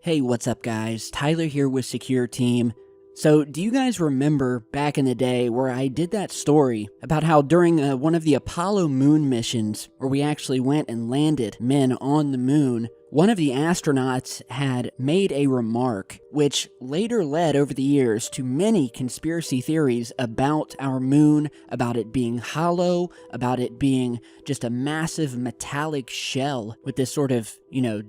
Hey, what's up guys? Tyler here with Secure Team. So, do you guys remember back in the day where I did that story about how during one of the Apollo moon missions, where we actually went and landed men on the moon, one of the astronauts had made a remark which later led over the years to many conspiracy theories about our moon, about it being hollow, about it being just a massive metallic shell with this sort of,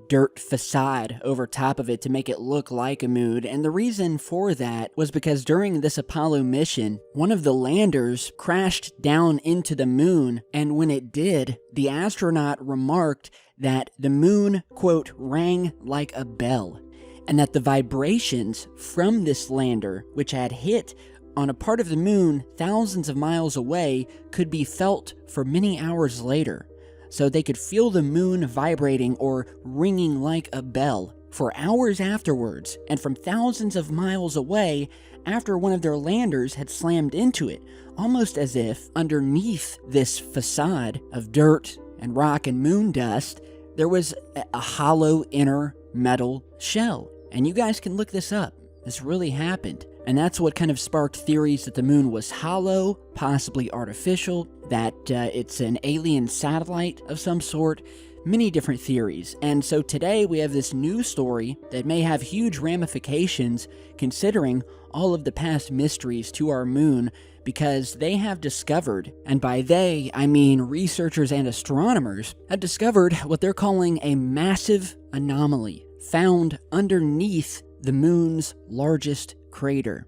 dirt facade over top of it to make it look like a moon. And the reason for that was because during this Apollo mission, one of the landers crashed down into the moon, and when it did, the astronaut remarked that the moon, quote, rang like a bell, and that the vibrations from this lander, which had hit on a part of the moon thousands of miles away, could be felt for many hours later. So they could feel the moon vibrating or ringing like a bell for hours afterwards, and from thousands of miles away after one of their landers had slammed into it, almost as if underneath this facade of dirt and rock and moon dust, there was a hollow inner metal shell. And you guys can look this up. This really happened. And that's what kind of sparked theories that the moon was hollow, possibly artificial, that it's an alien satellite of some sort. Many different theories. And so today we have this new story that may have huge ramifications considering all of the past mysteries to our moon, because they have discovered, and by they, I mean researchers and astronomers, have discovered what they're calling a massive anomaly found underneath the moon's largest crater.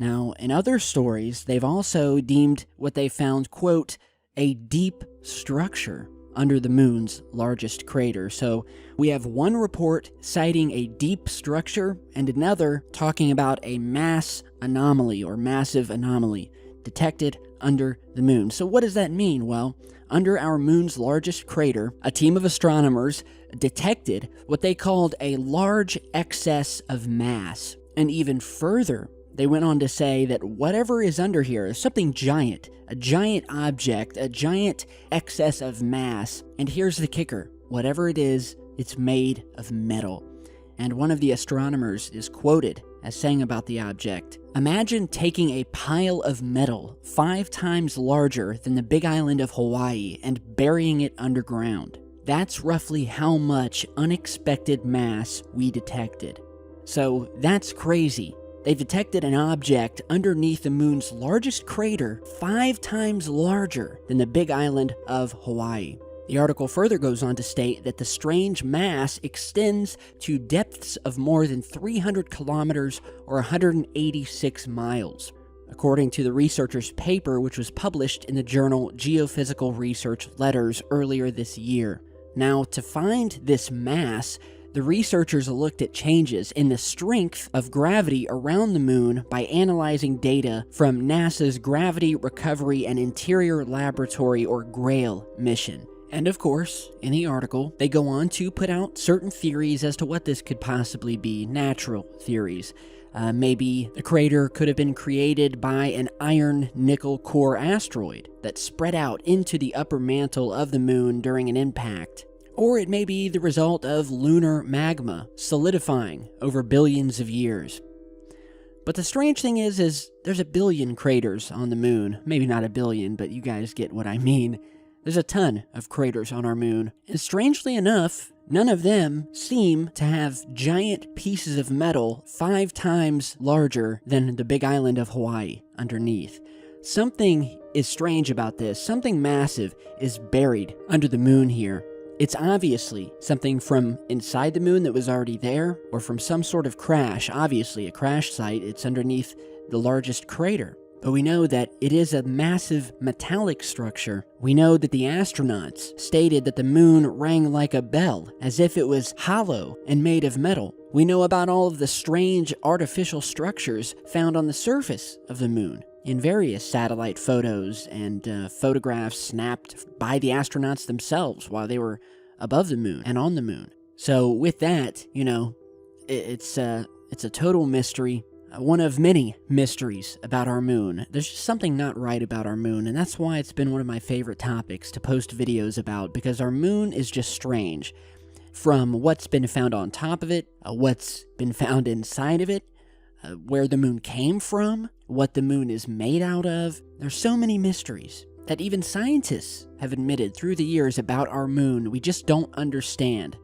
Now, in other stories, they've also deemed what they found, quote, a deep structure under the moon's largest crater. So we have one report citing a deep structure and another talking about a mass anomaly or massive anomaly detected under the moon. So what does that mean? Well, under our moon's largest crater, a team of astronomers detected what they called a large excess of mass. And even further, they went on to say that whatever is under here is something giant, a giant object, a giant excess of mass. And here's the kicker. Whatever it is, it's made of metal. And one of the astronomers is quoted as saying about the object, "Imagine taking a pile of metal 5 times larger than the Big Island of Hawaii and burying it underground. That's roughly how much unexpected mass we detected." So that's crazy. They've detected an object underneath the moon's largest crater 5 times larger than the Big Island of Hawaii. The article further goes on to state that the strange mass extends to depths of more than 300 kilometers or 186 miles, according to the researchers' paper, which was published in the journal Geophysical Research Letters earlier this year. Now, to find this mass, the researchers looked at changes in the strength of gravity around the moon by analyzing data from NASA's Gravity Recovery and Interior Laboratory, or GRAIL, mission. And of course, in the article, they go on to put out certain theories as to what this could possibly be, natural theories. Maybe the crater could have been created by an iron-nickel core asteroid that spread out into the upper mantle of the moon during an impact. Or it may be the result of lunar magma solidifying over billions of years. But the strange thing is there's a billion craters on the moon. Maybe not a billion, but you guys get what I mean. There's a ton of craters on our moon. And strangely enough, none of them seem to have giant pieces of metal 5 times larger than the Big Island of Hawaii underneath. Something is strange about this. Something massive is buried under the moon here. It's obviously something from inside the moon that was already there, or from some sort of crash. Obviously, a crash site. It's underneath the largest crater. But we know that it is a massive metallic structure. We know that the astronauts stated that the moon rang like a bell, as if it was hollow and made of metal. We know about all of the strange artificial structures found on the surface of the moon in various satellite photos and photographs snapped by the astronauts themselves while they were above the moon and on the moon. So with that, it's a total mystery. One of many mysteries about our moon. There's just something not right about our moon, and that's why it's been one of my favorite topics to post videos about, because our moon is just strange. from what's been found on top of it, what's been found inside of it, where the moon came from, what the moon is made out of. There's so many mysteries that even scientists have admitted through the years about our moon we just don't understand.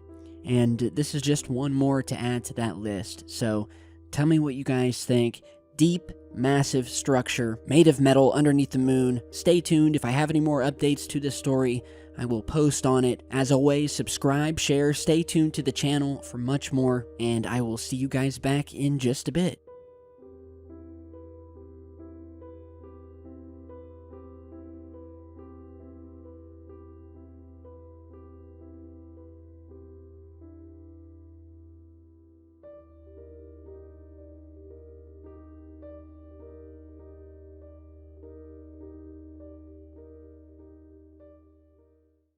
And this is just one more to add to that list. So tell me what you guys think. Deep, massive structure made of metal underneath the moon. Stay tuned. If I have any more updates to this story, I will post on it. As always, subscribe, share, stay tuned to the channel for much more, and I will see you guys back in just a bit.